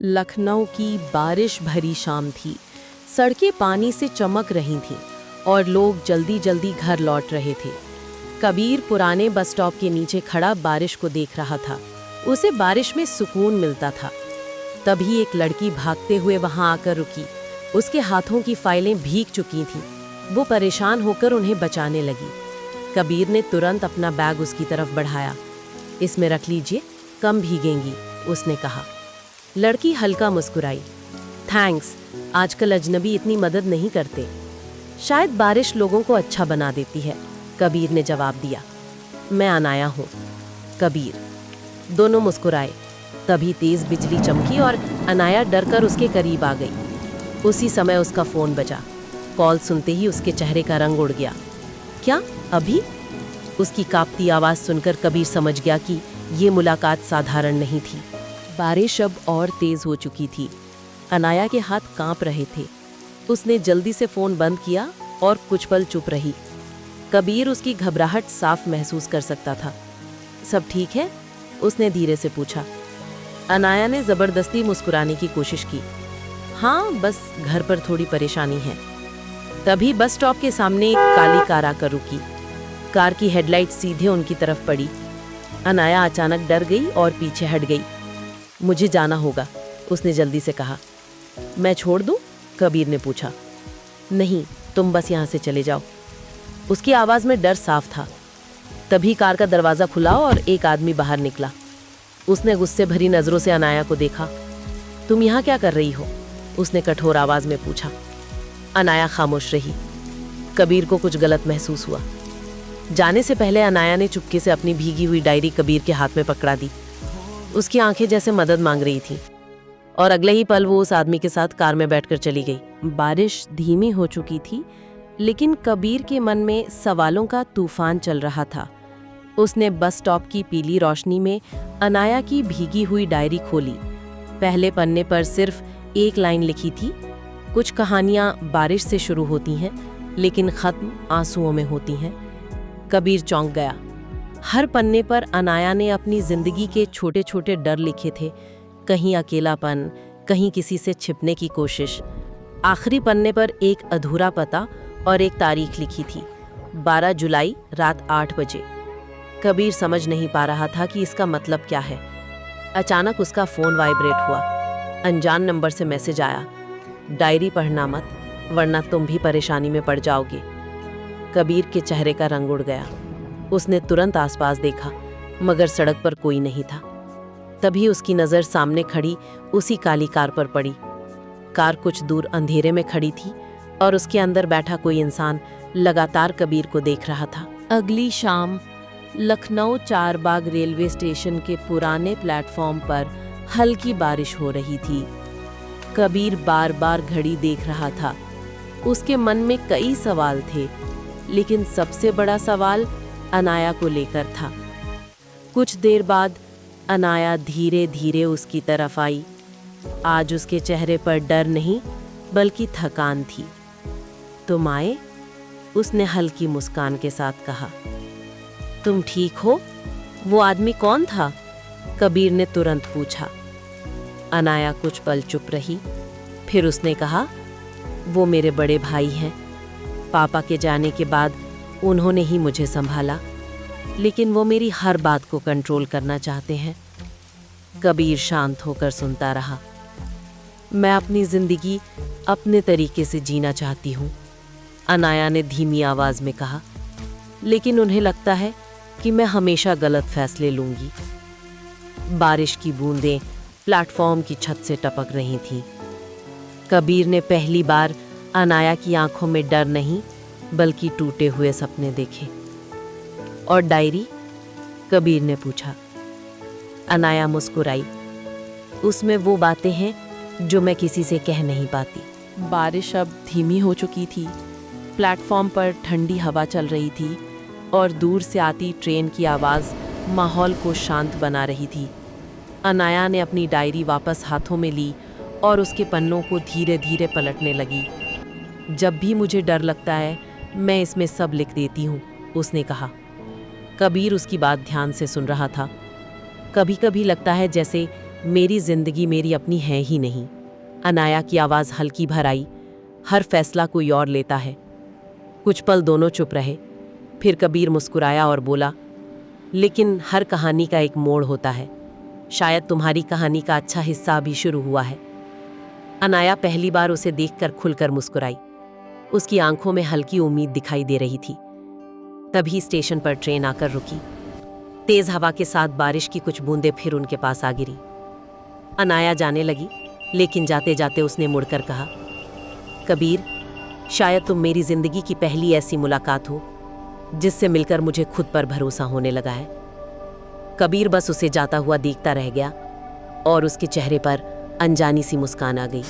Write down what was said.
लखनऊ की बारिश भरी शाम थी। सड़कें पानी से चमक रही थीं और लोग जल्दी जल्दी घर लौट रहे थे। कबीर पुराने बस स्टॉप के नीचे खड़ा बारिश को देख रहा था। उसे बारिश में सुकून मिलता था। तभी एक लड़की भागते हुए वहां आकर रुकी। उसके हाथों की फाइलें भीग चुकी थीं। वो परेशान होकर उन्हें बचाने लगी। कबीर ने तुरंत अपना बैग उसकी तरफ बढ़ाया। इसमें रख लीजिए, कम भीगेंगी, उसने कहा। लड़की हल्का मुस्कुराई। थैंक्स, आजकल अजनबी इतनी मदद नहीं करते। शायद बारिश लोगों को अच्छा बना देती है, कबीर ने जवाब दिया। मैं अनाया हूँ। कबीर। दोनों मुस्कुराए। तभी तेज बिजली चमकी और अनाया डरकर उसके करीब आ गई। उसी समय उसका फोन बजा। कॉल सुनते ही उसके चेहरे का रंग उड़ गया। क्या अभी? उसकी कांपती आवाज सुनकर कबीर समझ गया कि ये मुलाकात साधारण नहीं थी। बारिश अब और तेज हो चुकी थी। अनाया के हाथ कांप रहे थे। उसने जल्दी से फोन बंद किया और कुछ पल चुप रही। कबीर उसकी घबराहट साफ महसूस कर सकता था। सब ठीक है? उसने धीरे से पूछा। अनाया ने जबरदस्ती मुस्कुराने की कोशिश की। हाँ, बस घर पर थोड़ी परेशानी है। तभी बस स्टॉप के सामने एक काली कार आकर रुकी। कार की हेडलाइट सीधे उनकी तरफ पड़ी। अनाया अचानक डर गई और पीछे हट गई। मुझे जाना होगा, उसने जल्दी से कहा। मैं छोड़ दूं? कबीर ने पूछा। नहीं, तुम बस यहाँ से चले जाओ। उसकी आवाज़ में डर साफ था। तभी कार का दरवाज़ा खुला और एक आदमी बाहर निकला। उसने गुस्से भरी नज़रों से अनाया को देखा। तुम यहाँ क्या कर रही हो? उसने कठोर आवाज़ में पूछा। अनाया खामोश रही। कबीर को कुछ गलत महसूस हुआ। जाने से पहले अनाया ने चुपके से अपनी भीगी हुई डायरी कबीर के हाथ में पकड़ा दी। उसकी आंखें जैसे मदद मांग रही थीं और अगले ही पल वो उस आदमी के साथ कार में बैठकर चली गई। बारिश धीमी हो चुकी थी, लेकिन कबीर के मन में सवालों का तूफान चल रहा था। उसने बस स्टॉप की पीली रोशनी में अनाया की भीगी हुई डायरी खोली। पहले पन्ने पर सिर्फ एक लाइन लिखी थी। कुछ कहानियां बारिश से शुरू होती हैं, लेकिन खत्म आंसुओं में होती हैं। कबीर चौंक गया। हर पन्ने पर अनाया ने अपनी जिंदगी के छोटे छोटे डर लिखे थे। कहीं अकेलापन, कहीं किसी से छिपने की कोशिश। आखिरी पन्ने पर एक अधूरा पता और एक तारीख लिखी थी, 12 जुलाई रात 8 बजे। कबीर समझ नहीं पा रहा था कि इसका मतलब क्या है। अचानक उसका फोन वाइब्रेट हुआ। अनजान नंबर से मैसेज आया। डायरी पढ़ना मत, वरना तुम भी परेशानी में पड़ जाओगे। कबीर के चेहरे का रंग उड़ गया। उसने तुरंत आसपास देखा, मगर सड़क पर कोई नहीं था। तभी उसकी नज़र सामने खड़ी उसी काली कार पर पड़ी। कार कुछ दूर अंधेरे में खड़ी थी और उसके अंदर बैठा कोई इंसान लगातार कबीर को देख रहा था। अगली शाम लखनऊ चारबाग रेलवे स्टेशन के पुराने प्लेटफॉर्म पर हल्की बारिश हो रही थी। कबीर बार बार घड़ी देख रहा था। उसके मन में कई सवाल थे, लेकिन सबसे बड़ा सवाल अनाया को लेकर था। कुछ देर बाद अनाया धीरे धीरे उसकी तरफ आई। आज उसके चेहरे पर डर नहीं, बल्कि थकान थी। तुम आए? उसने हल्की मुस्कान के साथ कहा। तुम ठीक हो? वो आदमी कौन था? कबीर ने तुरंत पूछा। अनाया कुछ पल चुप रही। फिर उसने कहा, वो मेरे बड़े भाई हैं। पापा के जाने के बाद उन्होंने ही मुझे संभाला, लेकिन वो मेरी हर बात को कंट्रोल करना चाहते हैं। कबीर शांत होकर सुनता रहा। मैं अपनी जिंदगी अपने तरीके से जीना चाहती हूँ, अनाया ने धीमी आवाज में कहा, लेकिन उन्हें लगता है कि मैं हमेशा गलत फैसले लूंगी। बारिश की बूंदें प्लेटफॉर्म की छत से टपक रही थीं। कबीर ने पहली बार अनाया की आंखों में डर नहीं, बल्कि टूटे हुए सपने देखे। और डायरी? कबीर ने पूछा। अनाया मुस्कुराई। उसमें वो बातें हैं जो मैं किसी से कह नहीं पाती। बारिश अब धीमी हो चुकी थी। प्लेटफॉर्म पर ठंडी हवा चल रही थी और दूर से आती ट्रेन की आवाज़ माहौल को शांत बना रही थी। अनाया ने अपनी डायरी वापस हाथों में ली और उसके पन्नों को धीरे धीरे पलटने लगी। जब भी मुझे डर लगता है, मैं इसमें सब लिख देती हूँ, उसने कहा। कबीर उसकी बात ध्यान से सुन रहा था। कभी कभी लगता है जैसे मेरी जिंदगी मेरी अपनी है ही नहीं। अनाया की आवाज़ हल्की भर आई। हर फैसला कोई और लेता है। कुछ पल दोनों चुप रहे। फिर कबीर मुस्कुराया और बोला, लेकिन हर कहानी का एक मोड़ होता है। शायद तुम्हारी कहानी का अच्छा हिस्सा अभी शुरू हुआ है। अनाया पहली बार उसे देखकर खुलकर मुस्कुराई। उसकी आंखों में हल्की उम्मीद दिखाई दे रही थी। तभी स्टेशन पर ट्रेन आकर रुकी। तेज हवा के साथ बारिश की कुछ बूंदें फिर उनके पास आ गिरी। अनाया जाने लगी, लेकिन जाते जाते उसने मुड़कर कहा, कबीर, शायद तुम मेरी जिंदगी की पहली ऐसी मुलाकात हो जिससे मिलकर मुझे खुद पर भरोसा होने लगा है। कबीर बस उसे जाता हुआ देखता रह गया और उसके चेहरे पर अनजानी सी मुस्कान आ गई।